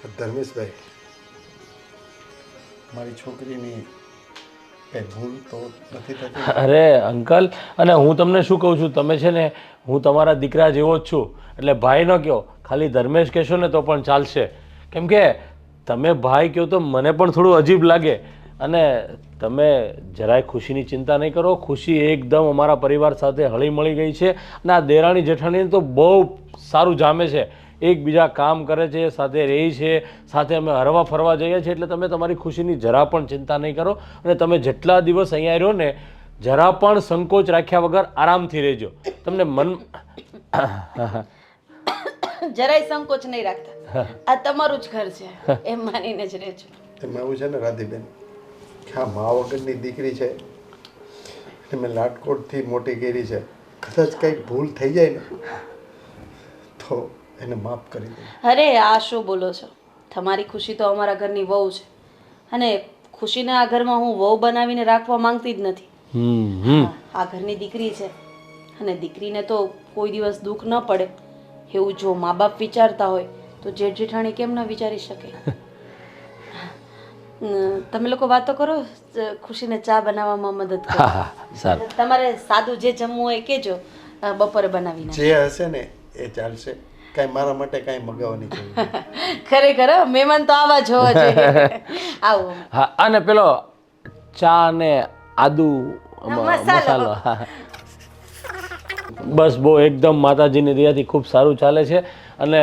ધર્મેશભાઈ, મારી છોકરીની કંઈ ભૂલ તો નથી થતી? અરે અંકલ, અને હું તમને શું કહું છું, તમે છે ને હું તમારા દીકરા જેવો જ છું, એટલે ભાઈ ન કહો, ખાલી ધર્મેશ કહેશો ને તો પણ ચાલશે. કેમ કે તમે ભાઈ કહો તો મને પણ થોડું અજીબ લાગે. અને તમે જરાય ખુશીની ચિંતા નહીં કરો, ખુશી એકદમ અમારા પરિવાર સાથે હળી મળી ગઈ છે. અને આ દેરાણી જેઠાણી તો બહુ સારું જામે છે, એકબીજા કામ કરે છે, સાથે રહે છે, સાથે અમે હરવા ફરવા જઈએ છીએ. એટલે તમે તમારી ખુશીની જરા પણ ચિંતા નહીં કરો. અને તમે જેટલા દિવસ અહીંયા રહ્યો ને, જરા પણ સંકોચ રાખ્યા વગર આરામથી રહેજો. તમને મન જરાય સંકોચ નહીં રાખતા, આ તમારું જ ઘર છે એમ માનીને જ રહેજો. એમાં એવું છે ને રાધીબેન, કે આ મા વગરની દીકરી છે, એટલે મેં લાટકોટથી મોટી કરી છે. કદાચ કંઈક ભૂલ થઈ જાય ને તો એને માફ કરી દે. અરે આ શું બોલો છો? તમારી ખુશી તો અમારા ઘરની વહુ છે, અને ખુશીને આ ઘરમાં હું વહુ બનાવીને રાખવા માંગતી જ નથી. આ ઘરની દીકરી છે, અને દીકરીને તો કોઈ દિવસ દુઃખ ન પડે એવું જો મા બાપ વિચારતા હોય તો જેઠ જેઠાણી કેમ ન વિચારી શકે? તમે લોકો વાતો કરો, ખુશીને ચા બનાવવામાં મદદ કરો. સારું, તમારે સાદું જે જમવું હોય કહેજો, બપોરે બનાવીને. જે હશે ને એ ચાલશે, કાંઈ મારા માટે કાંઈ મગાવવાની જરૂર. ખરેખર મહેમાન તો આવા જ હોવા જોઈએ. આવો. હા, અને પેલો ચા ને આદુ મસાલો. બસ બહુ એકદમ માતાજીની દયાથી ખૂબ સારું ચાલે છે. અને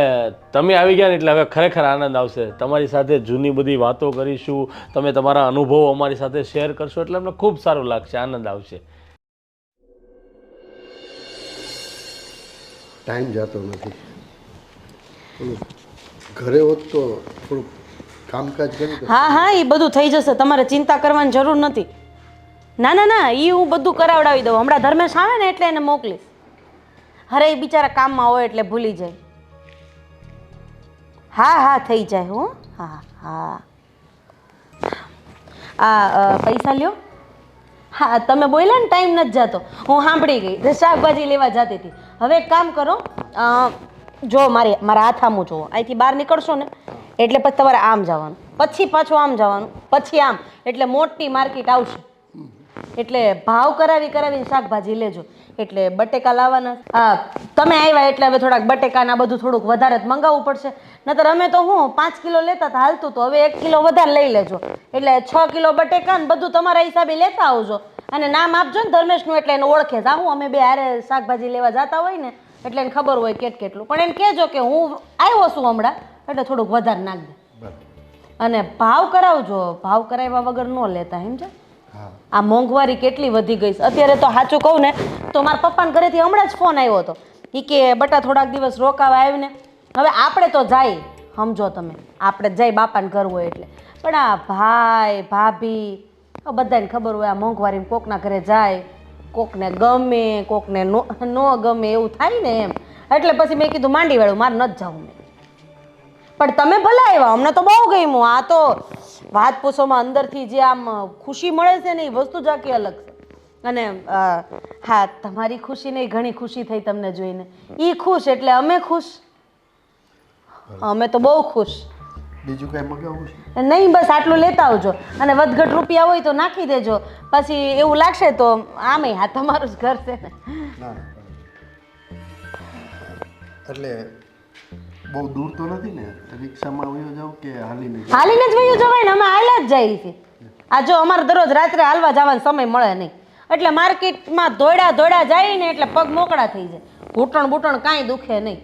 તમે આવી ગયા ને એટલે હવે ખરેખર આનંદ આવશે. તમારી સાથે જૂની બધી વાતો કરીશું, તમે તમારા અનુભવો અમારી સાથે શેર કરશો, એટલે અમને ખૂબ સારું લાગશે, આનંદ આવશે. ટાઈમ જતો નથી. ઘરે હોત તો થોડું કામકાજ કરી. હા હા, એ બધું થઈ જશે, તમારે ચિંતા કરવાની જરૂર નથી. ના ના ના, એ હું બધું કરાવડાવી દઉં. હમણાં ધર્મેશ આવે ને એટલે એને મોકલીશ. અરે એ બિચારા કામમાં હોય એટલે ભૂલી જાય. હા હા, થઈ જાય હો. હા હા, આ પૈસા લ્યો. હા, તમે બોલ્યા ને ટાઈમ નથી જતો, હું સાંભળી ગઈ. શાકભાજી લેવા જતી હતી. હવે એક કામ કરો, જો મારા હાથ આમું જુઓ. અહીંથી બહાર નીકળશો ને એટલે પછી તમારે આમ જવાનું, પછી પાછું આમ જવાનું, પછી આમ, એટલે મોટી માર્કેટ આવશે. એટલે ભાવ કરાવીને શાકભાજી લેજો. એટલે બટેકા લાવવાના. તમે આવ્યા એટલે હવે થોડાક બટેકાના બધું થોડુંક વધારે જ મંગાવવું પડશે. નહીતર અમે તો હું 5 કિલો લેતા હતા, હાલતું તો હવે 1 કિલો વધારે લઈ લેજો. એટલે 6 કિલો બટેકા ને બધું તમારા હિસાબે લેતા આવજો. અને નામ આપજો ને ધર્મેશનું, એટલે એને ઓળખે. હું અમે બે હારે શાકભાજી લેવા જતા હોય ને એટલે એને ખબર હોય કેટલું. પણ એને કહેજો કે હું આવ્યો છું હમણાં, એટલે થોડુંક વધારે નાખ દે. અને ભાવ કરાવજો, ભાવ કરાવ્યા વગર ન લેતા, સમજે? આ મોંઘવારી કેટલી વધી ગઈ છે અત્યારે. તો સાચું કહું ને તો મારા પપ્પાના ઘરેથી હમણાં જ ફોન આવ્યો હતો. એ કે બટા થોડાક દિવસ રોકાવા આવીને. હવે આપણે તો જાય, સમજો તમે, આપણે જાય બાપાને ઘર હોય એટલે. પણ આ ભાઈ ભાભી બધાને ખબર હોય આ મોંઘવારી, કોકના ઘરે જાય, કોકને ગમે કોકને ન ગમે, એવું થાય ને એમ. એટલે પછી મેં કીધું માંડી વાળું, મારે નથી જવું. મેં પણ તમે ભલે આવ્યા, અમને તો બહુ ગમ્યું. આ તો વાત પૂછોમાં અંદરથી જે આમ ખુશી મળે છે ને એ વસ્તુ જ આખી અલગ છે. અને હા, તમારી ખુશી નહીં, ઘણી ખુશી થઈ તમને જોઈને. એ ખુશ એટલે અમે ખુશ, અમે તો બહુ ખુશ. બીજું કઈ મગાવવું છે? નહીં, બસ આટલું લેતા આવજો. અને વધઘટ રૂપિયા હોય તો નાખી દેજો. પછી એવું લાગશે તો આમે હા તમારું જ ઘર છે ને. ના, એટલે બહુ દૂર તો નથી ને? રિક્ષામાં વયો જાવ કે હાલીને? હાલીને જ વયું જવાય ને, અમે હાલ્યા જ જઈએ છીએ. આ જો અમારે દરરોજ રાત્રે હાલવા જવાનો સમય મળે નહીં, એટલે માર્કેટમાં દોડ્યા જાય ને એટલે પગ મોકળા થઈ જાય. ઘૂંટણ કાંઈ દુખે નહીં.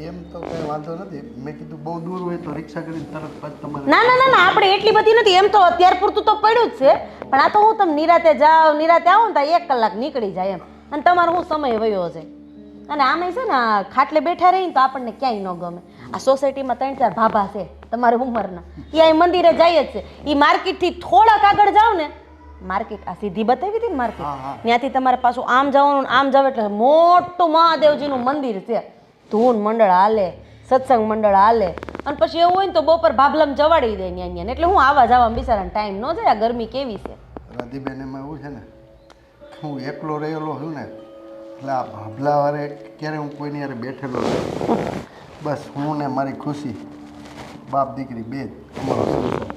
એમ તો કઈ વાંધો નથી. મેં કીધું બહુ દૂર હોય તો રિક્ષા કરીને તરત પછી તમારે. ના, આપણે એટલી બધી નથી. એમ તો અત્યાર પૂરતું તો પડ્યું જ છે, પણ આ તો હું તમે નિરાતે જાઓ, નિરાતે આવો ને તો 1 કલાક નીકળી જાય એમ. અને તમારો હું સમય વયો છે. અને આમે છે ને ખાટલે બેઠા રહીને તો આપણને ક્યાંય ન ગમે. આ સોસાયટીમાં 3-4 ભાભા છે તમારી ઉંમરના, એ અહીં મંદિરે જાય જ છે. એ માર્કેટથી થોડાક આગળ જાઓ ને, માર્કેટ આ સીધી બતાવી હતી ને માર્કેટ, ત્યાંથી તમારે પાછું આમ જવાનું, આમ જાવ એટલે મોટું મહાદેવજીનું મંદિર છે. ધૂન મંડળ હાલે, સત્સંગ મંડળ હાલે. અને પછી એવું હોય ને તો બપોર ભાભલામાં જવાડી દે ત્યાં. એટલે હું આવા જવામાં બિચારાને ટાઈમ ન જાય. આ ગરમી કેવી છે રાધીબેન. એમાં એવું છે ને, હું એકલો રહેલો છું ને, એટલે આ ભાભલાવાળે ક્યારે હું કોઈની યારે બેઠેલો નથી. બસ હું ને મારી ખુશી બાપ દીકરી બે જ અમારો સંસાર.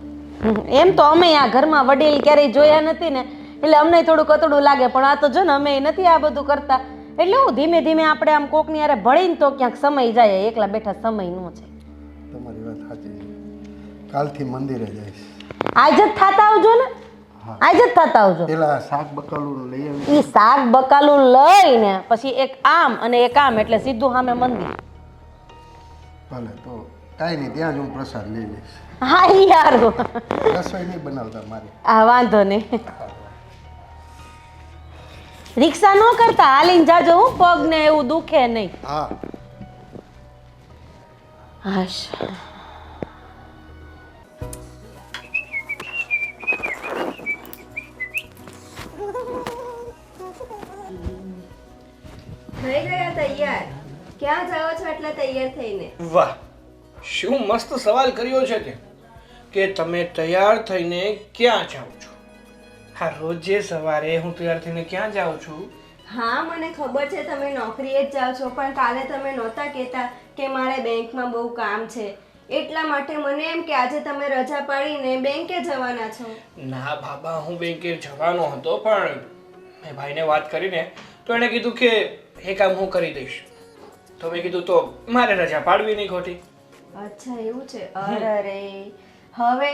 એમ તો અમે આ ઘરમાં વડીલ ક્યારેય જોયા નથી ને એટલે અમને થોડું કતડું લાગે, પણ આ તો જો ને અમે નથી આ બધું કરતા એટલે હું ધીમે ધીમે આપણે આમ કોકની હારે ભળીને તો ક્યાંક સમય જાય, એકલા બેઠા સમય ન છે. તમારી વાત સાચી છે. કાલથી મંદિરે જઈશ. આજ જ થાતા આવજો ને, આજ જ થાતા આવજો. પેલા શાક બકાલું લઈ આવી. ઈ શાક બકાલું લઈને પછી એક આમ અને એક આમ એટલે સીધું સામે મંદિર. ભલે તો કાંઈ નહીં, ત્યાં જ હું પ્રસાદ લઈ લઈશ. હા યાર, રસોઈ નહીં બનાવતા મારી. આ વાંધો નહીં. રિક્ષા ન કરતા હાલીને જાજો, હું પગ ને એવું દુખે નહીં. હા હાશ. થઈ ગયા તૈયાર? ક્યાં જાઓ છો એટલા તૈયાર થઈને? વાહ, શું મસ્ત સવાલ કર્યો છે તે કે તમે તૈયાર થઈને ક્યાં જાઓ છો. હા, રોજે સવારે હું તૈયાર થઈને ક્યાં જાઉં છું? હા, મને ખબર છે તમે નોકરીએ જ જાઓ છો, પણ કાલે તમે નહોતા કહેતા કે મારે બેંકમાં બહુ કામ છે, એટલા માટે મને એમ કે આજે તમે રજા પાડીને બેંકે જવાના છો. ના બાબા, હું બેંકે જવાનો હતો, પણ મેં ભાઈને વાત કરીને તો એણે કીધું કે એ કામ હું કરી દઈશ. તો મેં કીધું તો મારે રજા પાડવી નહીં ખોટી. અચ્છા એવું છે. અરે હવે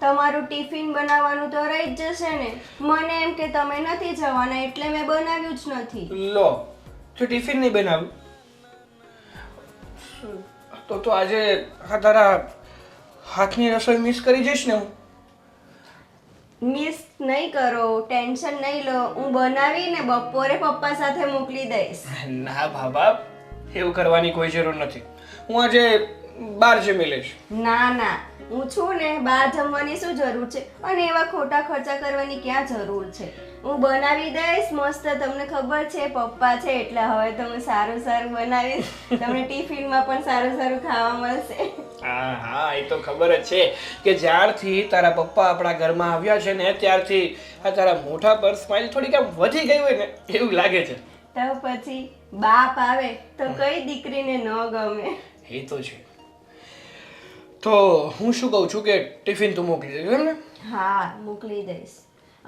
તમારું ટિફિન બનાવવાનું તો રહી જ જશે ને. મને એમ કે તમે નથી જવાના એટલે મેં બનાવ્યું જ નથી. લો, તો ટિફિન નહીં બનાવ્યું તો આજે આ તારા હાથની રસોઈ મિસ કરી જઈશ ને હું. મિસ નહીં કરો, ટેન્શન નહીં લો, હું બનાવીને બપોરે પપ્પા સાથે મોકલી દઈશ. ના બાબા, એવું કરવાની કોઈ જરૂર નથી. હું આજે બહાર જમી લઈશ. ના ના, હું છું ને, બહાર જમવાની શું જરૂર છે, અને એવા ખોટા ખર્ચા કરવાની ક્યાં જરૂર છે. હું બનાવી દઈશ મસ્ત, તમને ખબર છે પપ્પા છે એટલે હવે તો હું સારું સારું બનાવીશ, તમને ટિફિનમાં પણ સારું સારું ખાવા મળશે. હા હા, એ તો ખબર જ છે કે જ્યારથી તારા પપ્પા આપણા ઘરમાં આવ્યા છે ને ત્યારથી આ તારા મોઢા પર સ્માઈલ થોડીક આમ વધી ગઈ હોય ને એવું લાગે છે. તો પછી બાપ આવે તો કઈ દીકરીને ન ગમે. એ તો છે. તો હું શું કહું છું કે ટિફિન તું મોકલી દેજો એમ ને? હા, મોકલી દઈશ.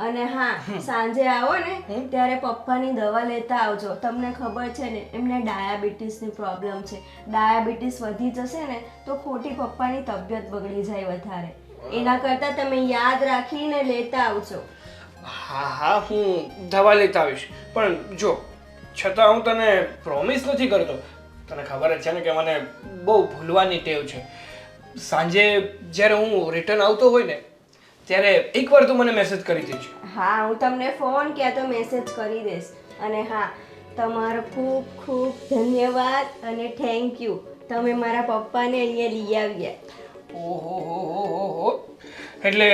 અને હા, સાંજે આવો ને ત્યારે પપ્પાની દવા લેતા આવજો. તમને ખબર છે ને એમને ડાયાબિટીસની પ્રોબ્લેમ છે, ડાયાબિટીસ વધી જશે ને તો ખોટી પપ્પાની તબિયત બગડી જાય વધારે. એના કરતાં તમે યાદ રાખીને લેતા આવજો. હા હા, હું દવા લેતા આવીશ, પણ જો છતાં હું તને પ્રોમિસ નથી કરતો. તને ખબર જ છે ને કે મને બહુ ભૂલવાની ટેવ છે. સાંજે જ્યારે હું રિટર્ન આવતો હોય ને ત્યારે એકવાર તું મને મેસેજ કરી દેજે. હા, હું તમને ફોન ક્યાં તો મેસેજ કરી દઈશ. અને હા, તમારો ખૂબ ખૂબ ધન્યવાદ અને થેન્ક યુ, તમે મારા પપ્પાને અહીંયા લઈ આવ્યા. ઓહો, એટલે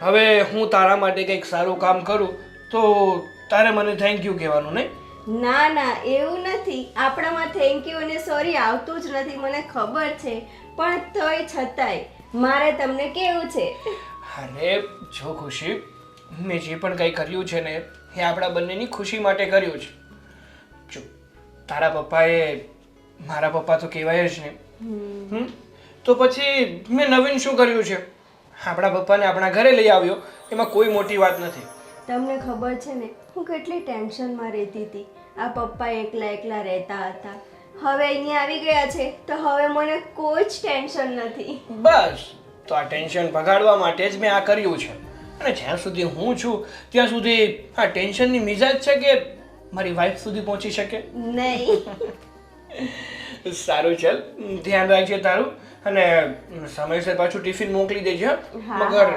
હવે હું તારા માટે કંઈક સારું કામ કરું તો તારે મને થેન્ક યુ કહેવાનું નહીં? ના ના, એવું નથી. આપણામાં થેન્ક યુ અને સોરી આવતું જ નથી, મને ખબર છે, પણ તોય છતાંય મારે તમને કેવું છે. અરે જો ખુશી, મેં જે પણ કંઈ કર્યું છે ને એ આપણા બંનેની ખુશી માટે કર્યું છે. જો તારા પપ્પાએ મારા પપ્પા તો કહેવાય જ ને, તો પછી મેં નવીન શું કર્યું છે? આપણા પપ્પાને આપણા ઘરે લઈ આવ્યો, એમાં કોઈ મોટી વાત નથી. તમને ખબર છે ને હું કેટલી ટેન્શનમાં રહેતી હતી. આ પપ્પા એકલા એકલા રહેતા હતા, હવે અહીંયા આવી ગયા છે તો હવે મને કોઈ જ ટેન્શન નથી. બસ, તો આ ટેન્શન ભગાડવા માટે જ મેં આ કર્યું છે. અને જ્યાં સુધી હું છું ત્યાં સુધી આ ટેન્શનની મિજાજ છે કે મારી વાઈફ સુધી પહોંચી શકે નહીં. સારું, ચાલ ધ્યાન રાખજે તારું, અને સમયસર પાછું ટિફિન મોકલી દેજે. હા, મગર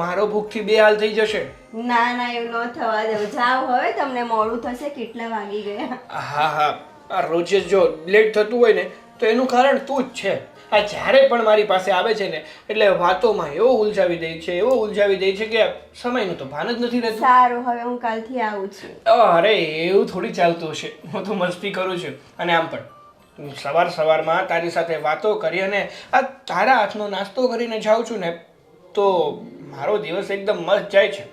મારો ભૂખથી બે હાલ થઈ જશે. ના ના, એવું ન થવા દઉં. જાઓ હવે, તમને મોડું થશે. કેટલા વાગી ગયા? હા હા, આ રોજે જો લેટ થતું હોય ને તો એનું કારણ તું જ છે. આ જ્યારે પણ મારી પાસે આવે છે ને એટલે વાતોમાં એવો ઉલઝાવી દે છે, એવો ઉલઝાવી દે છે કે સમયનું તો ભાન જ નથી રહેતું. સારું, હવે હું કાલથી આવું છું. અરે એવું થોડી ચાલતું હશે, હું તો મસ્તી કરું છું. અને આમ પણ સવારમાં તારી સાથે વાતો કરી અને આ તારા હાથનો નાસ્તો કરીને જાઉં છું ને તો મારો દિવસ એકદમ મસ્ત જાય છે.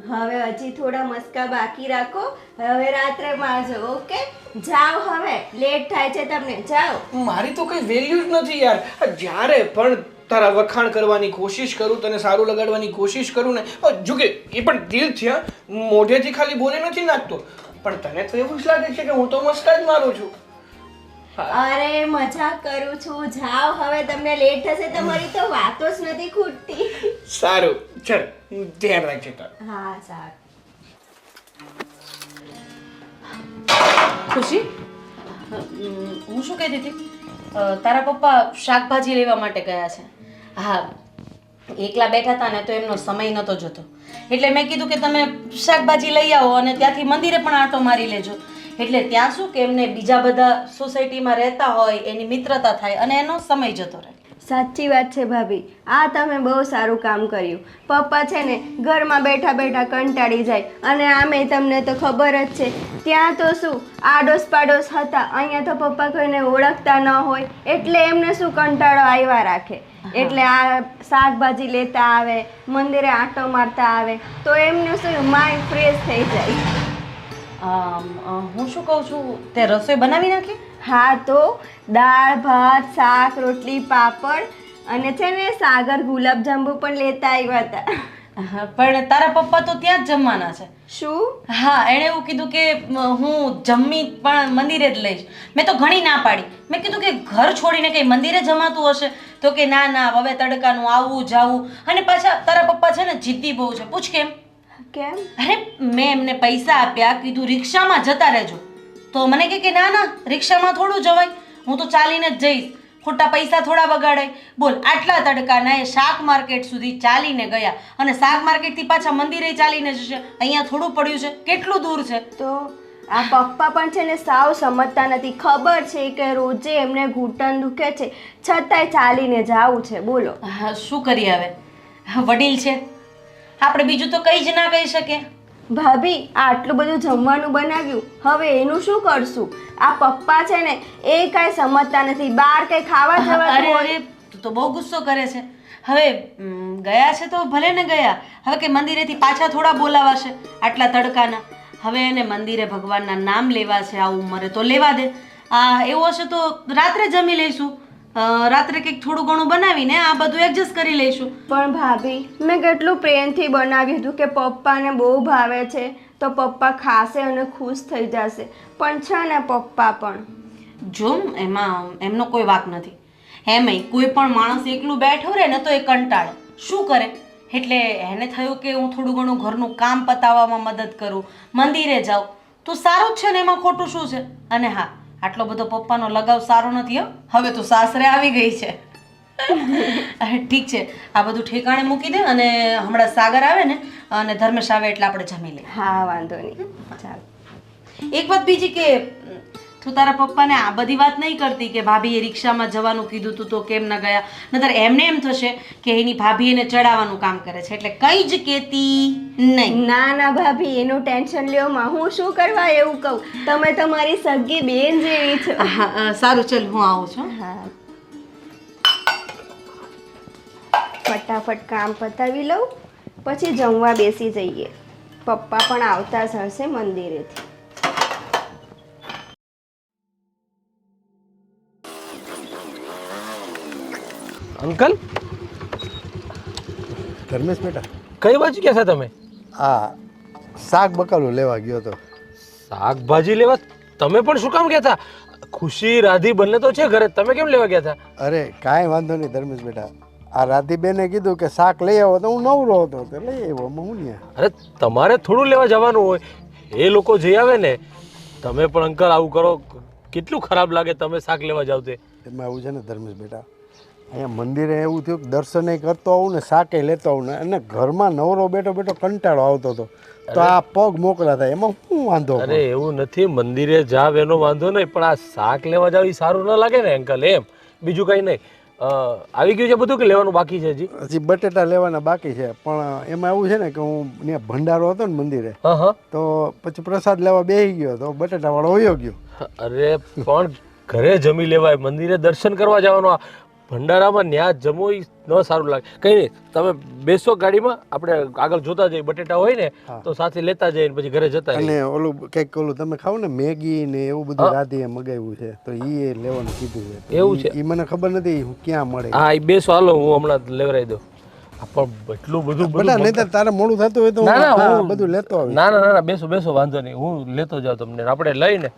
હવે હજી થોડા મસ્કા બાકી રાખો, હવે રાત્રે મારજો. ઓકે, જાઓ હવે, લેટ થાય છે તમને. જાઓ. મારી તો કઈ વેલ્યુ જ નથી યાર. જ્યારે પણ તારા વખાણ કરવાની કોશિશ કરું, તને સારું લગાડવાની કોશિશ કરું ને જો કે એ પણ દિલથી, હા, મોઢેથી ખાલી બોલે નથી નાખતો, પણ તને તો એવું જ લાગે છે કે હું તો મસ્ત જ મારું છું. અરે મજાક કરું છું, જાઓ હવે, તમને લેટ થશે તો મારી તો વાતો જ નથી ખૂટતી. સારું, ચલ, ધ્યાન રાખજે તારું. હા સારું. ખુશી, હું શું કહેતી હતી, તારા પપ્પા શાકભાજી લેવા માટે ગયા છે. હા, એકલા બેઠા હતા ને તો એમનો સમય નહોતો જતો, એટલે મેં કીધું કે તમે શાકભાજી લઈ આવો અને ત્યાંથી મંદિરે પણ આંટો મારી લેજો. એટલે ત્યાં શું કે એમને બીજા બધા સોસાયટીમાં રહેતા હોય એની મિત્રતા થાય અને એનો સમય જતો રહે. સાચી વાત છે ભાભી, આ તમે બહુ સારું કામ કર્યું. પપ્પા છે ને ઘરમાં બેઠા બેઠા કંટાળી જાય, અને આમે તમને તો ખબર જ છે ત્યાં તો શું આડોશ પાડોશ હતા, અહીંયા તો પપ્પા કોઈને ઓળખતા ન હોય એટલે એમને શું કંટાળો આવ્યા રાખે. એટલે આ શાકભાજી લેતા આવે, મંદિરે આંટો મારતા આવે તો એમને શું માઇન્ડ ફ્રેશ થઈ જાય. હું શું કહું છું, તે રસોઈ બનાવી નાખી? હા, તો દાળ ભાત શાક રોટલી પાપડ અને છે ને સાગર ગુલાબજાંબુ પણ લેતા આવ્યા હતા. પણ તારા પપ્પા તો ત્યાં જ જમવાના છે. શું? હા, એણે એવું કીધું કે હું જમી પણ મંદિરે જ લઈશ. મેં તો ઘણી ના પાડી. મેં કીધું કે ઘર છોડીને કઈ મંદિરે જમાતું હશે? તો કે ના ના, હવે તડકાનું આવવું જાવું, અને પાછા તારા પપ્પા છે ને જિદ્દી બહુ છે. પૂછ કેમ? કેમ? અરે મેં એમને પૈસા આપ્યા, કીધું રિક્ષામાં જતા રહેજો, તો મને કે ના ના, રિક્ષામાં થોડું જવાય, હું તો ચાલીને જ જઈશ, ખોટા પૈસા થોડા બગાડાય. બોલ, આટલા તડકાના એ શાક માર્કેટ સુધી ચાલીને ગયા, અને શાક માર્કેટથી પાછા મંદિરે ચાલીને જશે. અહીંયા થોડું પડ્યું છે, કેટલું દૂર છે. તો આ પપ્પા પણ છે ને સાવ સમજતા નથી. ખબર છે કે રોજે એમને ઘૂંટણ દુખે છે, છતાંય ચાલીને જાવું છે. બોલો, શું કરીએ હવે, વડીલ છે, આપણે બીજું તો કંઈ જ ના કહી શકીએ. ભાભી, આટલું બધું જમવાનું બનાવ્યું, હવે એનું શું કરશું? આ પપ્પા છે ને એ કાંઈ સમજતા નથી. બહાર કંઈ ખાવા જવા અરે અરે, તું તો બહુ ગુસ્સો કરે છે. હવે ગયા છે તો ભલે ને ગયા, હવે કે મંદિરેથી પાછા થોડા બોલાવાશે આટલા તડકાના. હવે એને મંદિરે ભગવાનના નામ લેવા છે આ ઉંમરે, તો લેવા દે. એવું હશે તો રાત્રે જમી લઈશું, રાત્રે કંઈક થોડું ઘણું બનાવીને આ બધું એડજસ્ટ કરી લઈશું. પણ ભાભી, મેં કેટલું પ્રેમથી બનાવ્યું હતું કે પપ્પાને બહુ ભાવે છે તો પપ્પા ખાશે અને ખુશ થઈ જશે. પણ છે ને પપ્પા પણ જો એમાં એમનો કોઈ વાંક નથી. એમાંય કોઈ પણ માણસ એકલું બેઠો રહે ને તો એ કંટાળે, શું કરે? એટલે એને થયું કે હું થોડું ઘણું ઘરનું કામ પતાવવામાં મદદ કરું, મંદિરે જાઉં તો સારું જ છે ને, એમાં ખોટું શું છે? અને હા, આટલો બધો પપ્પાનો લગાવ સારો નથી હો. હવે તો સાસરે આવી ગઈ છે. ઠીક છે, આ બધું ઠેકાણે મૂકી દે, અને હમણાં સાગર આવે ને અને ધર્મેશ આવે એટલે આપણે જમી લઈએ. હા, વાંધો નહીં, ચાલો. એક વાત બીજી કે તું તારા પપ્પાને આ બધી વાત નહીં કરતી કે ભાભીએ રિક્ષામાં જવાનું કીધું તું તો કેમ ન ગયા? નતર એમને એમ થશે કે એની ભાભી એને ચડાવવાનું કામ કરે છે, એટલે કંઈ જ કહેતી નહીં. ના ના ભાભી, એનું ટેન્શન લ્યો માં, હું શું કરવા એવું કહું? તમે તો મારી સગી બેન જેવી છો. હા, સારું, ચલ હું આવું છું. હા, ફટાફટ કામ પતાવી લઉં, પછી જમવા બેસી જઈએ. પપ્પા પણ આવતા જ હશે મંદિરેથી. અંકલ, ધર્મેશ બેટા, કઈ બાજુ ગયા હતા તમે? આ શાક બકાલું લેવા ગયો હતો. શાકભાજી લેવા? તમે પણ શું કામ ગયા હતા? ખુશી રાધી બંને તો છે ઘરે, તમે કેમ લેવા ગયા હતા? અરે કાંઈ વાંધો નહીં ધર્મેશ બેટા, આ રાધીબેને કીધું કે શાક લઈ આવો તો હું નવરો હતો તો લઈ આવ્યો. હું નહીં. અરે તમારે થોડું લેવા જવાનું હોય, એ લોકો જઈ આવે ને. તમે પણ અંકલ આવું કરો, કેટલું ખરાબ લાગે તમે શાક લેવા જાવ તે. એમાં એવું છે ને ધર્મેશ બેટા, અહીંયા મંદિરે એવું થયું કે દર્શને કરતો આવું ને શાકે લેતો આવું ને, અને ઘરમાં નવરો બેઠો બેઠો કંટાળો આવતો હતો તો આ પગ મોકલા થાય, એમાં શું વાંધો? અરે એવું નથી, મંદિરે જાવ એનો વાંધો નહીં, પણ આ શાક લેવા જાવ એ સારું ન લાગે ને અંકલ, એમ. બીજું કંઈ નહીં. આવી ગયું છે બધું કે લેવાનું બાકી છે? હજી બટેટા લેવાના બાકી છે, પણ એમાં એવું છે ને કે હું ત્યાં ભંડારો હતો ને મંદિરે, તો પછી પ્રસાદ લેવા બેસી ગયો તો બટેટા વાળો વયો ગયો. અરે પણ ઘરે જમી લેવાય, મંદિરે દર્શન કરવા જવાનું. ભંડારામાં ન્યા જમો ઈ ન સારું લાગે. કંઈ નહીં, તમે બેસો ગાડીમાં, આપણે આગળ જોતા જઈએ. બટેટા હોય ને તો સાથે લેતા જઈએ ને પછી ઘરે જતા રહીએ. અને ઓલું કંઈક ઓલું તમે ખાવ ને મેગી ને એવું બધું રાધીએ મગાવ્યું છે તો એ લેવાનું કીધું છે. એવું છે? એ મને ખબર નથી હું ક્યાં મળે. હા, એ બેસો, હાલો હું હમણાં લેવરાઈ દઉં. પણ એટલું બધું બધા નહીં તારે મોડું થતું હોય તો ના, ના, હું હું- બધું લેતો આવીશ. ના ના ના ના, બેસો બેસો, વાંધો નહીં, હું લેતો જાઉં તમને. આપણે લઈને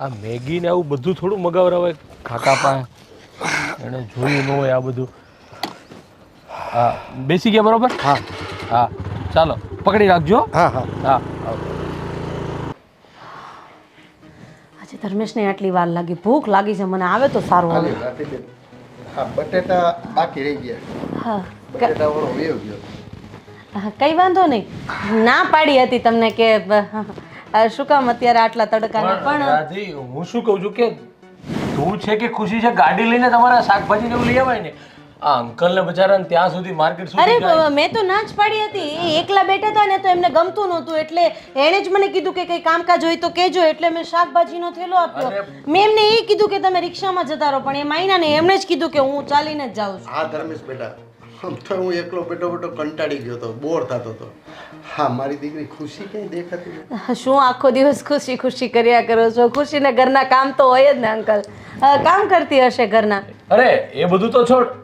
આ મેગી ને આવું બધું થોડું મગાવરાવાય કાકા પાસે. એને જોયું ન હોય આ બધું. હા, બેસી ગયા બરોબર? હા હા, ચાલો પકડી રાખજો. હા હા હા, આવજો. આજે ધર્મેશને આટલી વાર લાગી, ભૂખ લાગી છે મને, આવે તો સારું આવે. રાતીબેન, હા બટેટા બાકી રહી ગયા. હા બટેટા વાળો વયો ગયો. હા, કઈ વાંધો નહીં. ના પાડી હતી તમને કે શું કામ અત્યારે આટલા તડકાને, પણ રાધી, હું શું કહું છું કે તું છે કે ખુશી છે ગાડી લઈને તમારા શાકભાજી ને એવું લઈ આવાય ને. આ અંકલ ને બચારાને ત્યાં સુધી માર્કેટ સુધી અરે જાય. મેં તો ના જ પાડી હતી. એ એકલા બેઠા હતા ને તો એમને ગમતું નહોતું, એટલે એણે જ મને કીધું કે કંઈ કામકાજ હોય તો કહેજો, એટલે મેં શાકભાજીનો થેલો આપ્યો. મેં એમને એ કીધું કે તમે રિક્ષામાં જતા રહો, પણ એ માયના ને એમણે જ કીધું કે હું ચાલીને જ જાઉં છું. હા ધર્મેશ બેટા, આમ તો હું એકલો બેઠો કંટાળી ગયો હતો, બોર થતો હતો. હા મારી દીકરી ખુશી ક્યાંય દેખાતી નથી. શું આખો દિવસ ખુશી ખુશી કર્યા કરો છો? ખુશીને ઘરના કામ તો હોય જ ને અંકલ. કામ કરતી હશે ઘરના. અરે એ બધું તો છોડ,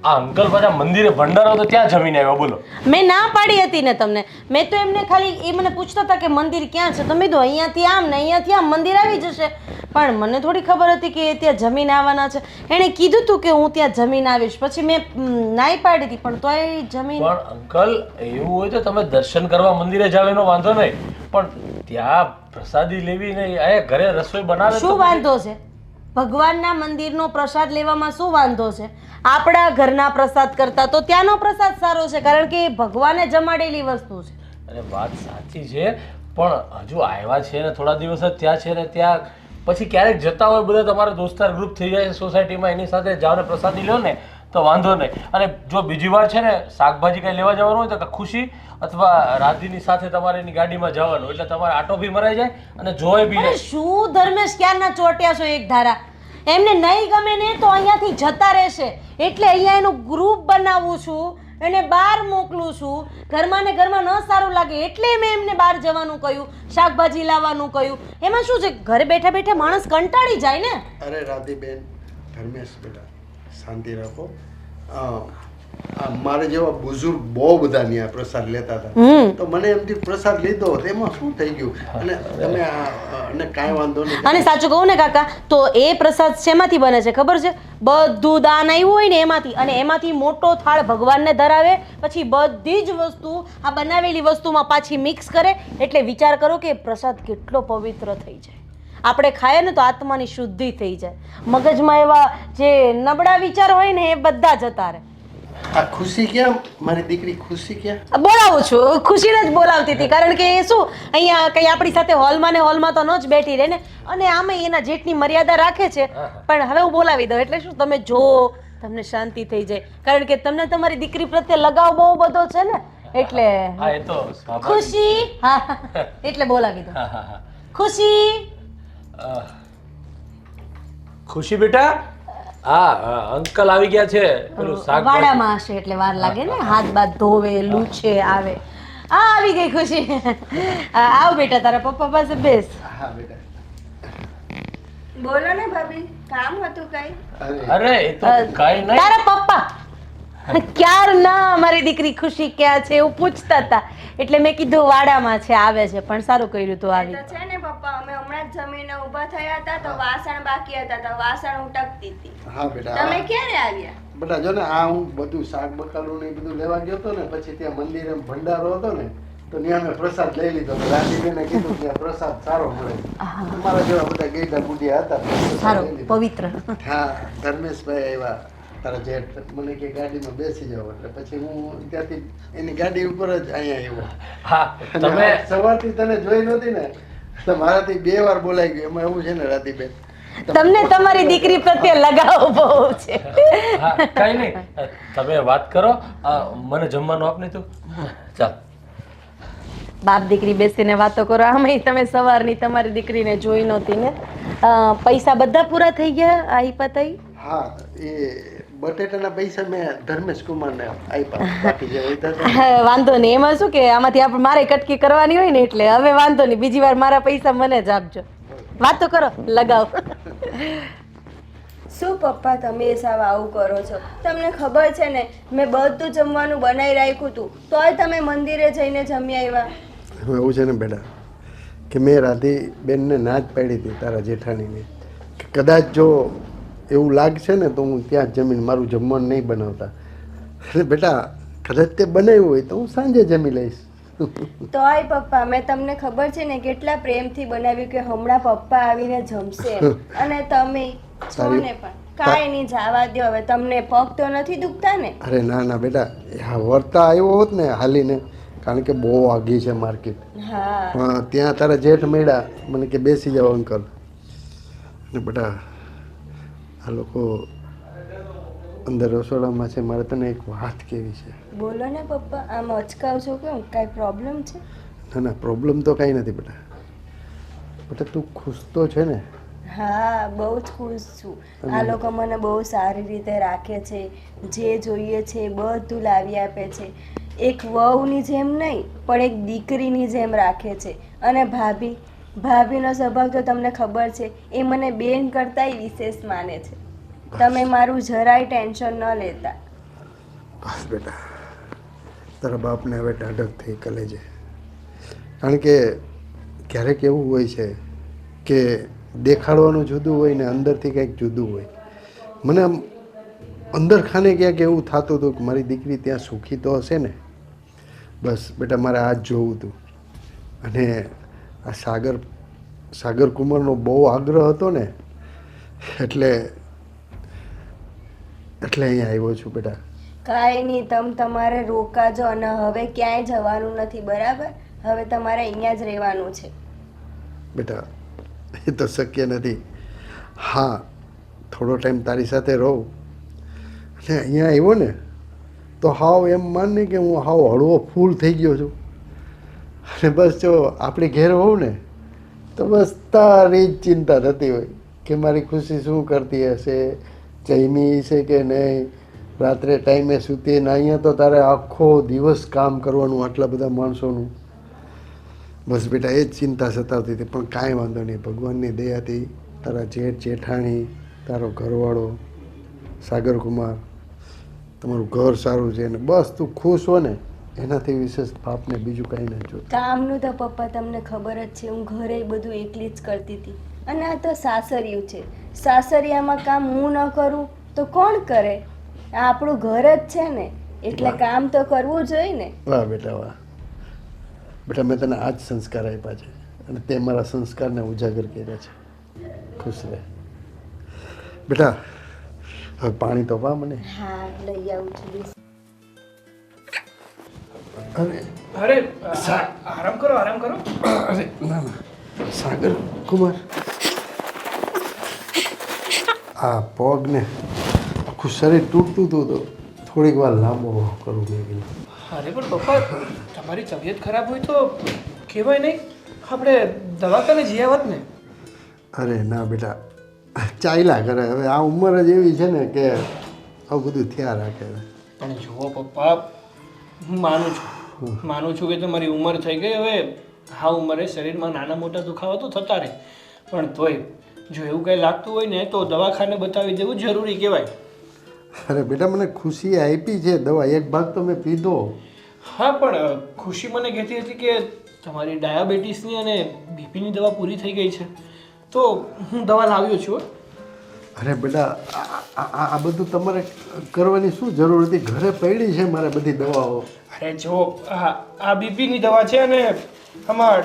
આ અંકલ પાછા મંદિરે ભંડારો તો ત્યાં જમીને આવ્યા. બોલો. મેં ના પાડી હતી ને તમને. મેં તો એમને ખાલી એ મને પૂછતા હતા કે મંદિર ક્યાં છે, તમે તો અહીંયાથી આમ ને અહીંયાથી આમ મંદિર આવી જશે, પણ મને થોડી ખબર હતી કે એ ત્યાં જમીન આવવાના છે. એણે કીધું હતું કે હું ત્યાં જમીન આવીશ, પછી મેં નાઈ પાડી હતી, પણ તોય જમીન. પણ અંકલ એવું હોય તો તમે દર્શન કરવા મંદિરે જાવ એનો વાંધો નહીં, પણ ત્યાં પ્રસાદી લેવી નહીં, અહીંયા ઘરે રસોઈ બનાવે તો શું વાંધો છે? ભગવાનના મંદિરનો પ્રસાદ લેવામાં શું વાંધો છે? આપણા ઘરના પ્રસાદ કરતા તો ત્યાંનો પ્રસાદ સારો છે, કારણ કે એ ભગવાને જમાડેલી વસ્તુ છે. અને વાત સાચી છે, પણ હજુ આવ્યા છે ને થોડા દિવસ જ ત્યાં છે ને, ત્યાં પછી ક્યારેક જતા હોય બધા તમારા દોસ્તાર ગ્રુપ થઈ જાય સોસાયટીમાં, એની સાથે જાઓ ને પ્રસાદી લો ને તો વાંધો નહીં. અને જો બીજી વાર છે ને શાકભાજી કંઈ લેવા જવાનું હોય તો ખુશી અથવા રાધીની સાથે તમારે એની ગાડીમાં જવાનું, એટલે તમારે આટો બી મરાઈ જાય અને જોઈ બી અરે નહીં. શું ધર્મેશ ક્યારના ચોટ્યા છો એક ધારા? એમને નહીં ગમે ને તો અહીંયાથી જતા રહેશે, એટલે અહીંયા એનું ગ્રુપ બનાવું છું, એને બહાર મોકલું છું. ઘરમાં ને ઘરમાં ન સારું લાગે એટલે મેં એમને બહાર જવાનું કહ્યું, શાકભાજી લાવવાનું કહ્યું. એમાં શું છે, ઘરે બેઠા બેઠા માણસ કંટાળી જાય ને. અરે રાધીબેન, ધર્મેશ બેટા શાંતિ રાખો. મારે જેવા બુઝુર્ગ બહુ બધા ત્યાં પ્રસાદ લેતા હતા, તો મને એમથી પ્રસાદ લીધો હોત એમાં શું થઈ ગયું? અને તમે અને કાંઈ વાંધો નહીં. અને સાચું કહું ને કાકા, તો એ પ્રસાદ શેમાંથી બને છે ખબર છે? બધું દાન આવ્યું હોય ને એમાંથી, અને એમાંથી મોટો થાળ ભગવાનને ધરાવે, પછી બધી જ વસ્તુ આ બનાવેલી વસ્તુમાં પાછી મિક્સ કરે, એટલે વિચાર કરો કે પ્રસાદ કેટલો પવિત્ર થઈ જાય. આપણે ખાઈએ ને તો આત્માની શુદ્ધિ થઈ જાય, મગજમાં એવા જે નબળા વિચાર હોય ને એ બધા જતા રહે. આ ખુશી ક્યાં? મારી દીકરી ખુશી ક્યાં? બોલાવું છું, ખુશીને જ બોલાવતી હતી, કારણ કે એ શું અહીંયા કંઈ આપણી સાથે હોલમાં ને હોલમાં તો ન જ બેઠી રહે ને, અને આમાં એના જેટની મર્યાદા રાખે છે. પણ હવે હું બોલાવી દઉં, એટલે શું તમે જો તમને શાંતિ થઈ જાય, કારણ કે તમને તમારી દીકરી પ્રત્યે લગાવ બહુ બધો છે ને, એટલે હા, એ તો સ્વાભાવિક. ખુશી. હા, એટલે બોલાવી દઉં. હા, હા, હા. ખુશી. ખુશી બેટા, હા અંકલ આવી ગયા છે. પેલું શાકભાજી વાડામાં હશે એટલે વાર લાગે ને, હાથ બાથ ધોવે, લૂછે, આવે. આવી ગઈ ખુશી. આવ બેટા, તારા પપ્પા પાસે બેસ. હા બેટા. બોલો ને ભાભી, કામ હતું કઈ? અરે એ તો કાઈ નહીં. તારા પપ્પા ક્યાર ના મારી દીકરી ખુશી ક્યાં છે એવું પૂછતા હતા, એટલે મેં કીધું વાડામાં છે, આવે છે. પણ સારું કર્યું તું આવી. તો છે ને પપ્પા, અમે હમણાં જ જમીને ઊભા થયા હતા તો વાસણ બાકી હતા, તો વાસણ ઉટકતી હતી. હા બેટા. તમે ક્યારે આવ્યા? બેટા જો ને આ હું બધું શાક બકાલું ને એ બધું લેવા ગયો હતો ને, પછી ત્યાં મંદિરે ભંડારો હતો ને, તો ત્યાં મેં પ્રસાદ લઈ લીધો. રાધીબેને કીધું કે પ્રસાદ સારો મળે. તમારા જેવા બધા ગઈડા બુઢિયા હતા, પ્રસાદ સારો લઈ લીધો. પવિત્ર. હા ધર્મેશભાઈ આવ્યા, તારા જેઠ મને કે ગાડીમાં બેસી જાઓ, એટલે પછી હું ત્યાંથી એની ગાડી ઉપર જ અહીંયા આવ્યો. હા, અને તમે આ સવારથી તને જોઈ નહોતી ને, એટલે મારાથી 2 વાર બોલાઈ ગયું. એમાં એવું છે ને રાધીબેન, તમને તમારી દીકરી પ્રત્યે લગાવ બહુ છે. હા, કાઈ નહીં, તમે વાત કરો. મને જમવાનું આપ નહીં તું. ચાલ. બાપ દીકરી બેસીને વાતો કરો. આમાં તમે સવારની તમારી દીકરીને જોઈ નહોતી ને. પૈસા બધા પૂરા થઈ ગયા? આઈ પતાઈ? હા એ બટેટાના પૈસા મેં ધર્મેશ કુમારને આપ્યા, બાકી જે હોય તો વાંધો નહીં, એમાં શું કે આમાંથી આપણે મારે કટકી કરવાની હોય ને એટલે હવે વાંધો નહીં, બીજી વાર મારા પૈસા મને જ આપજો. વાતો કરો, લગાવ. શું પપ્પા તમે સાવ આવું કરો છો? તમને ખબર છે ને મેં બધું જમવાનું બનાવી રાખ્યું હતું તોય તમે મંદિરે જઈને જમી આવ્યા. હવે એવું છે ને બેટા કે મેં રાધી બેનને ના જ પાડી હતી તારા જેઠાણીને કે કદાચ જો એવું લાગશે ને તો હું ત્યાં જ જમીન મારું જમવાનું નહીં બનાવતા. એટલે બેટા કદાચ તે બનાવ્યું હોય તો હું સાંજે જમી લઈશ. તોય પપ્પા મેં તમને ખબર છે ને કેટલા પ્રેમથી બનાવ્યું કે હમણાં પપ્પા આવીને જમશે એમ. અને તમે છો ને પણ કાંઈ નહીં, જવા દો હવે. તમને પગ તો નથી દુખતા ને? અરે ના ના બેટા, હા વર્તા આવ્યો હોત ને હાલીને, કારણ કે બહુ આગી છે માર્કેટ. હા ત્યાં તારા જેઠ મળ્યા મને કે બેસી જાઓ અંકલ. ને બેટા આ લોકો અંદર રસોડામાં છે, મારે તને એક વાત કહેવી છે. બોલો ને પપ્પા, આમ અચકાવ છો કેમ? કાંઈ પ્રોબ્લેમ છે? ના ના પ્રોબ્લેમ તો કાંઈ નથી બેટા. બેટા તું ખુશ તો છે ને? હા બહુ જ ખુશ છું. આ લોકો મને બહુ સારી રીતે રાખે છે, જે જોઈએ છે એ બધું લાવી આપે છે. એક વહુની જેમ નહીં પણ એક દીકરીની જેમ રાખે છે. અને ભાભીનો સ્વભાવ તો તમને ખબર છે, એ મને બેન કરતાંય વિશેષ માને છે. તમે મારું જરાય ટેન્શન ન લેતા. બસ બેટા તારા બાપને હવે ટાઢક થઈ કલેજે, કારણ કે ક્યારેક એવું હોય છે કે દેખાડવાનું જુદું હોય ને અંદરથી કંઈક જુદું હોય. મને આમ અંદર ખાને ક્યાંક એવું થતું હતું કે મારી દીકરી ત્યાં સુખી તો હશે ને. બસ બેટા મારે આ જ જોવું હતું. અને આ સાગર કુમારનો બહુ આગ્રહ હતો ને એટલે અહીંયા આવ્યો છું બેટા. કાંઈ નહીં, તમારે રોકાજો અને હવે ક્યાંય જવાનું નથી, બરાબર? હવે તમારે અહીંયા જ રહેવાનું છે. બેટા એ તો શક્ય નથી. હા થોડો ટાઈમ તારી સાથે રહું અને અહીંયા આવ્યો ને તો હાવ એમ માન ને કે હું હાવ હળવો ફૂલ થઈ ગયો છું. અને બસ જો આપણી ઘેર હોઉં ને તો બસ તારી જ ચિંતા થતી હોય કે મારી ખુશી શું કરતી હશે, જમી છે કે નહીં, રાત્રે ટાઈમે સૂતી ને. અહીંયા તો તારે આખો દિવસ કામ કરવાનું આટલા બધા માણસોનું. બસ બેટા એ જ ચિંતા સતાવતી હતી, પણ કાંઈ વાંધો નહીં. ભગવાનની દયાથી તારા જેઠાણી, તારો ઘરવાળો સાગરકુમાર, તમારું ઘર સારું છે ને બસ તું ખુશ હો ને એનાથી વિશેષ બાપને બીજું કાંઈ નથી જોતું. કામનું તો પપ્પા તમને ખબર જ છે, હું ઘરે બધું એકલી જ કરતી હતી. અને આ તો સાસરિયું છે, સાસરિયામાં કામ હું ન કરું તો કોણ કરે? આ આપણું ઘર જ છે ને, એટલે કામ તો કરવું જોઈએ ને. વાહ બેટા વાહ. બેટા મેં તને આ જ સંસ્કાર આપ્યા છે અને તે મારા સંસ્કારને ઉજાગર કર્યા છે. ખુશ રહે બેટા. હવે પાણી તો પા મને. હા લઈ આવું છું. અરે આરામ કરો, આરામ કરો. અરે ના ના સાગર કુમાર, આ પગને આખું શરીર તૂટતું હતું તો થોડીક વાર લાંબો કરું મેં. અરે પણ પપ્પા તમારી તબિયત ખરાબ હોય તો કહેવાય નહીં, આપણે દવાખાને જઈ આવત ને. અરે ના બેટા ચાલ્યા કરે. હવે આ ઉંમર જ એવી છે ને કે આવું બધું થયા રાખે. પણ જુઓ પપ્પા, હું માનું છું કે તમારી ઉંમર થઈ ગઈ. હવે આ ઉંમરે શરીરમાં નાના મોટા દુખાવા તો થતા રહે, પણ તોય જો એવું કંઈ લાગતું હોય ને તો દવાખાને બતાવી દેવું જરૂરી કહેવાય. અરે બેટા મને ખુશી આપી છે દવા, એક ભાગ તો મેં પીધો. હા પણ ખુશી મને કહેતી હતી કે તમારી ડાયાબિટીસની અને બીપીની દવા પૂરી થઈ ગઈ છે, તો હું દવા લાવ્યો છું. અરે બેટા આ બધું તમારે કરવાની શું જરૂર હતી? ઘરે પડી છે મારે બધી દવાઓ. અરે જો આ બીપીની દવા છે અને આમાં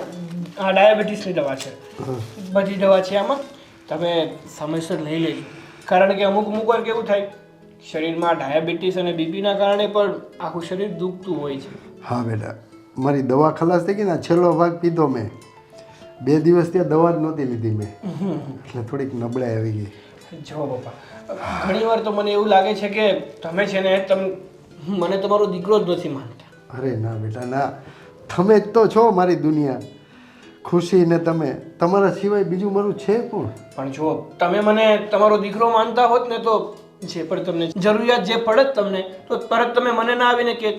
આ ડાયાબિટીસની દવા છે, બધી દવા છે આમાં. તમે સમયસર લઈ લેજો, કારણ કે અમુક વાર કેવું થાય શરીરમાં ડાયાબિટીસ અને બીપીના કારણે પણ આખું શરીર દુખતું હોય છે. હા બેટા મારી દવા ખલાસ થઈ ગઈ ને, છેલ્લો ભાગ પીધો મેં. 2 દિવસ ત્યાં દવા જ નહોતી લીધી મેં, એટલે થોડીક નબળાઈ આવી ગઈ. જો પપ્પા ઘણી વાર તો મને એવું લાગે છે કે તમે છે ને મને તમારો દીકરો જ નથી માનતા. અરે ના બેટા ના, તમે જ તો છો મારી દુનિયા. ખુશી ને તમે, તમારા સિવાય બીજું મારું છે કોણ? પણ જો તમે મને તમારો દીકરો માનતા હોત ને તો જે પણ તમને જરૂરિયાત જે પડે જ તમને તો તરત તમે મને ના આવીને કે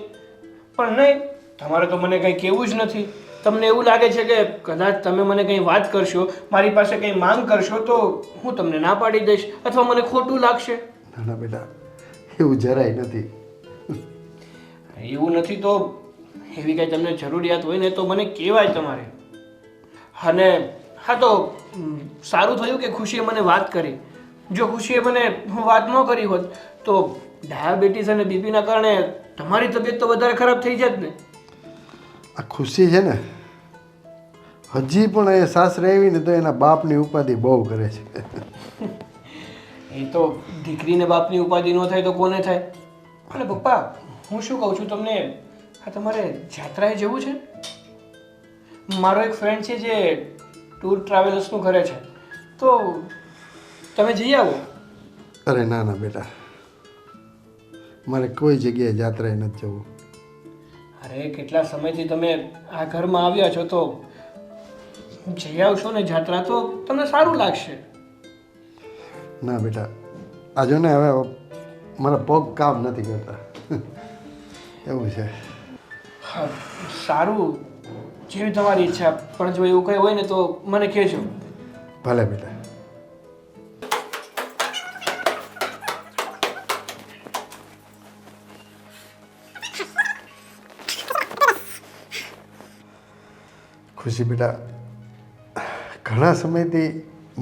પણ નહીં, તમારે તો મને કંઈ કહેવું જ નથી. તમને એવું લાગે છે કે કદાચ તમે મને કંઈ વાત કરશો, મારી પાસે કંઈ માંગ કરશો તો હું તમને ના પાડી દઈશ અથવા મને ખોટું લાગશે. ના ના બેટા, એવું જરાય નથી. એવું નથી તો એવી કંઈ તમને જરૂરિયાત હોય ને તો મને કહેવાય તમારે. અને હા તો સારું થયું કે ખુશીએ મને વાત કરી. જો ખુશીએ મને વાત ન કરી હોત તો ડાયાબિટીસ અને બીપીના કારણે તમારી તબિયત તો વધારે ખરાબ થઈ જાય જ ને. આ ખુશી છે ને, હજી પણ એ સાસરે આવીને તો એના બાપની ઉપાધિ બહુ કરે છે. એ તો દીકરીને બાપની ઉપાધિ ન થાય તો કોને થાય? અને પપ્પા, હું શું કહું છું તમને, આ તમારે જાત્રાએ જવું છે? મારો એક ફ્રેન્ડ છે જે ટૂર ટ્રાવેલર્સનું કરે છે, તો તમે જઈ આવો. અરે ના ના બેટા, મારે કોઈ જગ્યાએ જાત્રાએ નથી જવું. અરે કેટલા સમયથી તમે આ ઘરમાં આવ્યા છો તો જઈ આવશો ને જાત્રા તો તમને સારું લાગશે. ના બેટા, આ જો ને હવે મારા પગ કામ નથી કરતા એવું છે. હા, સારું, જેવી તમારી ઈચ્છા. પણ જો એવું કંઈ હોય ને તો મને કહેજો. ભલે બેટા. ખુશી બેટા, ઘણા સમયથી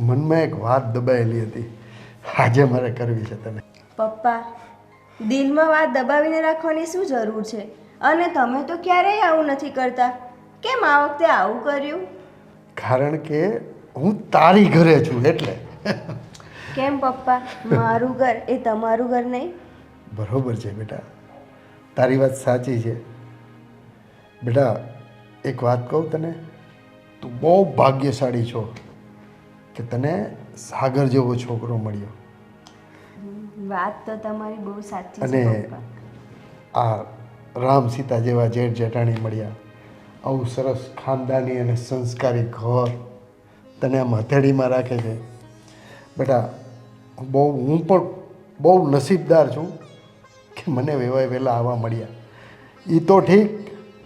મનમાં એક વાત દબાયેલી હતી, આજે મારે કરવી છે તને. પપ્પા, દિલમાં વાત દબાવીને રાખવાની શું જરૂર છે? અને તમે તો ક્યારેય આવું નથી કરતા. કેમ આ વખતે આવું કર્યું? કારણ કે હું તારી ઘરે છું એટલે. કેમ પપ્પા, મારું ઘર એ તમારું ઘર નહીં? બરોબર છે બેટા, તારી વાત સાચી છે. બેટા એક વાત કહું તને, તું બહુ ભાગ્યશાળી છો કે તને સાગર જેવો છોકરો મળ્યો. વાત તો તમારી બહુ સાચી છે અને પપ્પા. આ રામ સીતા જેવા જેઠ જેઠાણી મળ્યા. આવું સરસ ખાનદાની અને સંસ્કારી ઘર તને આમ હથેળીમાં રાખે છે. બેટા હું પણ બહુ નસીબદાર છું કે મને વેવાય વહેલા આવવા મળ્યા. એ તો ઠીક,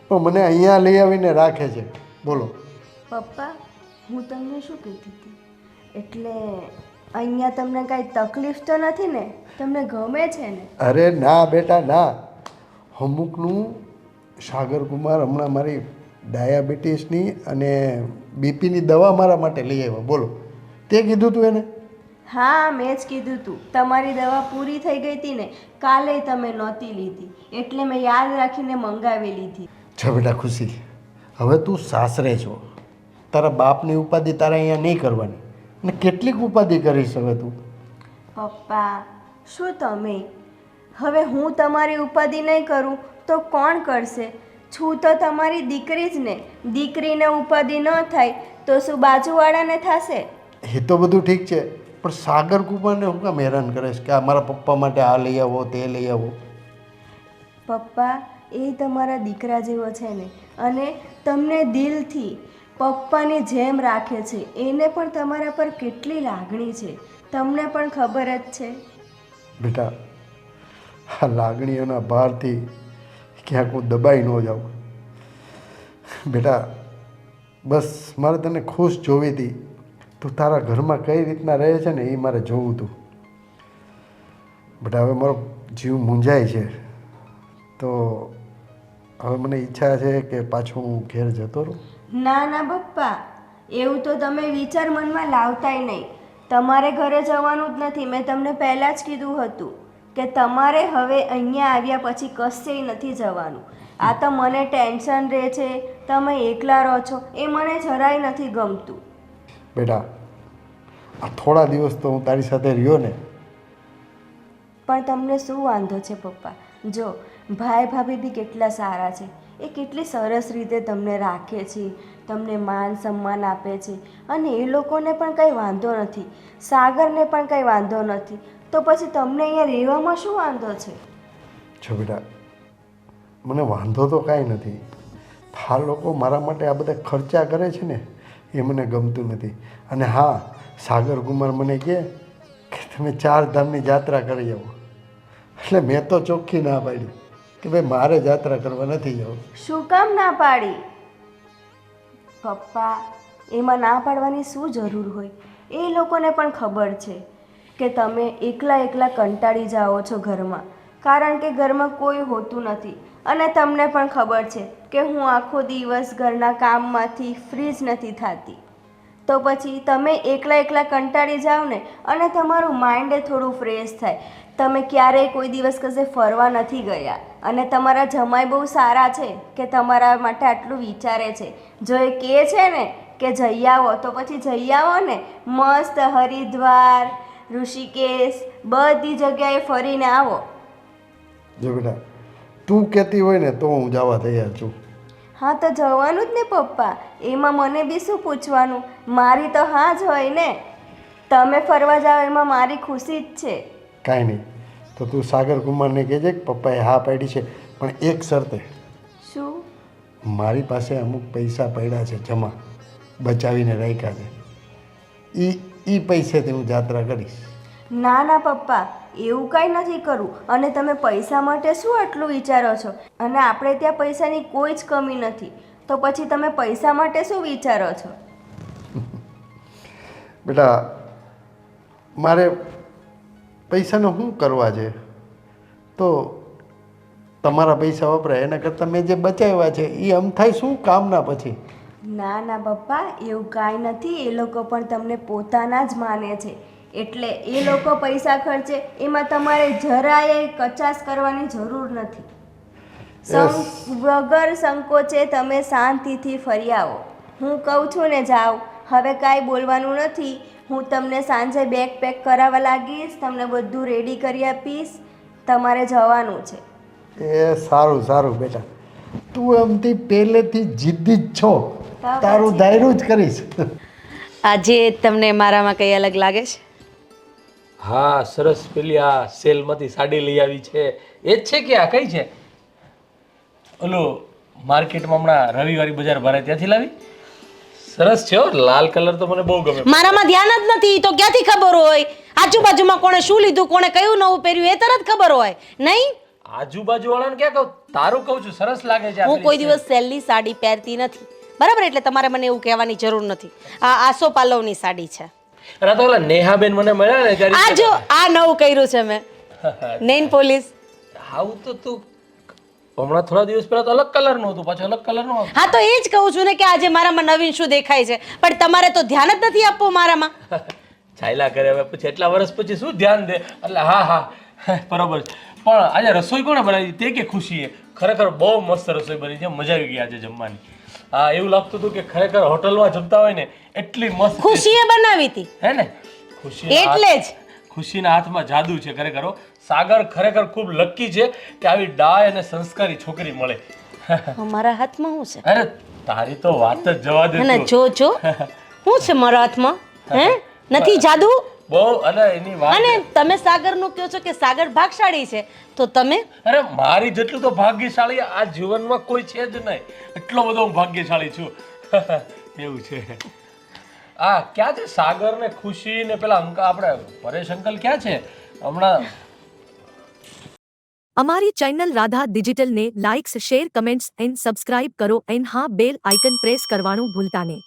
પણ મને અહીંયા લઈ આવીને રાખે છે. બોલો પપ્પા, હું તમને શું કહેતી હતી, એટલે અહીંયા તમને કાંઈ તકલીફ તો નથી ને? તમને ગમે છે ને? અરે ના બેટા ના, અમુકનું સાગરકુમાર હમણાં મારી ડાયાબિટીસની અને બીપીની દવા મારા માટે લઈ આવ્યો. બોલો, તે કીધું તું એને? હા, મેં જ કીધું તું. તમારી દવા પૂરી થઈ ગઈ હતી ને, કાલે તમે નહોતી લીધી, એટલે મેં યાદ રાખીને મંગાવી લીધી. છો બેટા ખુશી, હવે તું સાસરે છો, તારા બાપની ઉપાધિ તારે અહીંયા નહીં કરવાની. અને કેટલીક ઉપાધિ કરીશ હવે તું? પપ્પા, શું તમે? હવે હું તમારી ઉપાધિ નહીં કરું તો કોણ કરશે? છું તો તમારી દીકરી જ ને. દીકરીને ઉપાધિ ન થાય તો શું બાજુવાળાને થશે? એ તો બધું ઠીક છે, પણ સાગર કુમારને હું કામ હેરાન કરીશ કે આ મારા પપ્પા માટે આ લઈ આવો તે લઈ આવો? પપ્પા, એ તમારા દીકરા જેવો છે ને, અને તમને દિલથી પપ્પાની જેમ રાખે છે. એને પણ તમારા પર કેટલી લાગણી છે, તમને પણ ખબર જ છે. બેટા, આ લાગણીઓના ભારથી ક્યાંક હું દબાઈ ન જાઉં. બેટા બસ મારે તને ખુશ જોવી હતી. તું તારા ઘરમાં કઈ રીતના રહે છે ને એ મારે જોવું હતું. બેટા હવે મારો જીવ મૂંઝાય છે, તો હવે મને ઈચ્છા છે કે પાછો હું ઘેર જતો રહું. ના ના પપ્પા, એવું તો તમે વિચાર મનમાં લાવતાય નહીં. તમારે ઘરે જવાનું જ નથી. મેં તમને પહેલાં જ કીધું હતું કે તમારે હવે અહીંયા આવ્યા પછી કશેય નથી જવાનું. આ તો મને ટેન્શન રહે છે, તમે એકલા રહો છો, એ મને જરાય નથી ગમતું. બેટા આ થોડા દિવસ તો હું તારી સાથે રહ્યો ને. પણ તમને શું વાંધો છે પપ્પા? જો ભાઈ ભાભી બી કેટલા સારા છે. એ કેટલી સરસ રીતે તમને રાખે છે, તમને માન સન્માન આપે છે, અને એ લોકોને પણ કંઈ વાંધો નથી, સાગરને પણ કંઈ વાંધો નથી. તો પછી તમને અહીંયા રહેવામાં શું વાંધો છે? જો બેટા, મને વાંધો તો કાંઈ નથી. આ લોકો મારા માટે આ બધા ખર્ચા કરે છે ને એ મને ગમતું નથી. અને હા, સાગર કુમાર મને કહે કે તમે 4 ધામની યાત્રા કરી આવો. એટલે મેં તો ચોખ્ખી ના પાડી કે ભાઈ મારે યાત્રા કરવા નથી જવું. શું કામ ના પાડી? પપ્પા, એમાં ના પાડવાની શું જરૂર હોય? એ લોકોને પણ ખબર છે કે તમે એકલા એકલા કંટાળી જાઓ છો ઘરમાં, કારણ કે ઘરમાં કોઈ હોતું નથી. અને તમને પણ ખબર છે કે હું આખો દિવસ ઘરના કામમાંથી ફ્રી જ નથી થતી. તો પછી તમે એકલા એકલા કંટાળી જાઓ ને, અને તમારું માઇન્ડ થોડું ફ્રેશ થાય. તમે ક્યારેય કોઈ દિવસ કશે ફરવા નથી ગયા, અને તમારા જમાઈ બહુ સારા છે કે તમારા માટે આટલું વિચારે છે. જો એ કહે છે ને કે જઈ આવો, તો પછી જઈ આવો ને. મસ્ત હરિદ્વાર, ઋષિકેશ, બધી જગ્યાએ ફરીને આવો. જો બેટા, તું કહેતી હોય ને તો હું જવા તૈયાર છું. હા, તો જવાનું જ ને પપ્પા. એમાં મને બી શું પૂછવાનું? મારી તો હા જ હોય ને. તમે ફરવા જાઓ એમાં મારી ખુશી જ છે. કાંઈ નહીં, તો તું સાગર કુમારને કહેજે કે પપ્પાએ હા પાડી છે, પણ એક શરતે. શું? મારી પાસે અમુક પૈસા પડ્યા છે જમા, બચાવીને રાખ્યા છે. એ પૈસેથી હું યાત્રા કરીશ. ના ના પપ્પા, એવું કાંઈ નથી કરવું. અને તમે પૈસા માટે શું આટલું વિચારો છો? અને આપણે ત્યાં પૈસાની કોઈ જ કમી નથી, તો પછી તમે પૈસા માટે શું વિચારો છો? બેટા, મારે પૈસાનો શું કરવા છે? તો તમારા પૈસા વપરાય એના કરતાં મેં જે બચાવ્યા છે એ આમ થાય શું કામના પછી? ના ના પપ્પા, એવું કાંઈ નથી. એ લોકો પણ તમને પોતાના જ માને છે, એટલે એ લોકો પૈસા ખર્ચે એમાં તમારે જરાય કચાશ કરવાની જરૂર નથી. વગર સંકોચે તમે શાંતિથી ફરી આવો. હું કહું છું ને જાઓ. હવે કાંઈ બોલવાનું નથી. હું તમને સાંજે બેગ પેક કરાવવા લાગીશ, તમને બધું રેડી કરી આપીશ. તમારે જવાનું છે. એ સારું સારું બેટા, તું એમથી પહેલેથી જિદ્દી જ છો. તારું ધાર્યું જ કરીશ. આજે તમને મારામાં કંઈ અલગ લાગે છે? હા, સરસ. પેલી આ સેલમાંથી સાડી લઈ આવી છે એ જ છે કે આ કઈ છે? ઓલું માર્કેટમાં હમણાં રવિવારી બજાર ભરાય ત્યાંથી લાવી? સરસ છે હો, લાલ કલર તો મને બહુ ગમે. મારામાં ધ્યાન જ નથી તો ક્યાંથી ખબર હોય? આજુબાજુમાં કોણે શું લીધું, કોણે કયું નવું પહેર્યું એ તરત ખબર હોય નહીં? આજુબાજુ વાળાને ક્યાં કહું, તારું કહું છું. સરસ લાગે છે. હું કોઈ દિવસ સેલની સાડી પહેરતી નથી, બરાબર? એટલે તમારે મને એવું કહેવાની જરૂર નથી. આ આસો પાલવની સાડી છે. અરે તો ઓલા નેહાબેન મને મળ્યા ને ત્યારે આ જો આ નવું કર્યું છે મેં, નેઇલ પોલિશ. આવું તો તું હમણાં થોડા દિવસ પહેલા તો અલગ કલરનું હતું, પાછું અલગ કલરનું હતું. હા, તો એ જ કહું છું ને કે આજે મારામાં નવીન શું દેખાય છે, પણ તમારે તો ધ્યાન જ નથી આપવું મારામાં. ચાલ્યા કરે હવે, પછી એટલા વર્ષ પછી શું ધ્યાન દે? એટલે હા હા બરોબર છે. પણ આજે રસોઈ કોણે બનાવી તે કે ખુશીએ? ખરેખર બહુ મસ્ત રસોઈ બની છે, મજા આવી ગઈ આજે જમવાની. હા, એવું લાગતું હતું કે ખરેખર હોટલમાં જમતા હોય ને એટલી મસ્ત. ખુશીએ બનાવી હતી હે ને? ખુશી એટલે જ. ખુશીના હાથમાં જાદુ છે ખરેખર. સાગર ખરેખર ખૂબ લકી છે કે આવી ડાય અને સંસ્કારી છોકરી મળે. મારા હાથમાં શું છે? અરે તારી તો વાત જ જવા દે. અને જો શું છે મારા હાથમાં? હે, નથી જાદુ? બહુ. અને એની વાત, અને તમે સાગરનું કહો છો કે સાગર ભાગશાળી છે, તો તમે? અરે મારી જેટલું તો ભાગ્યશાળી આ જીવનમાં કોઈ છે જ નહીં. એટલો બધો હું ભાગ્યશાળી છું. એવું છે. આ ક્યાં છે સાગર ને ખુશી ને પેલા અંકલ, આપણે પરેશ અંકલ ક્યાં છે હમણાં? અમારી ચેનલ રાધા ડિજિટલ ને likes, share, comments and subscribe કરો એન્ડ હા બેલ આઇકન પ્રેસ કરવાનું ભૂલતા નહીં.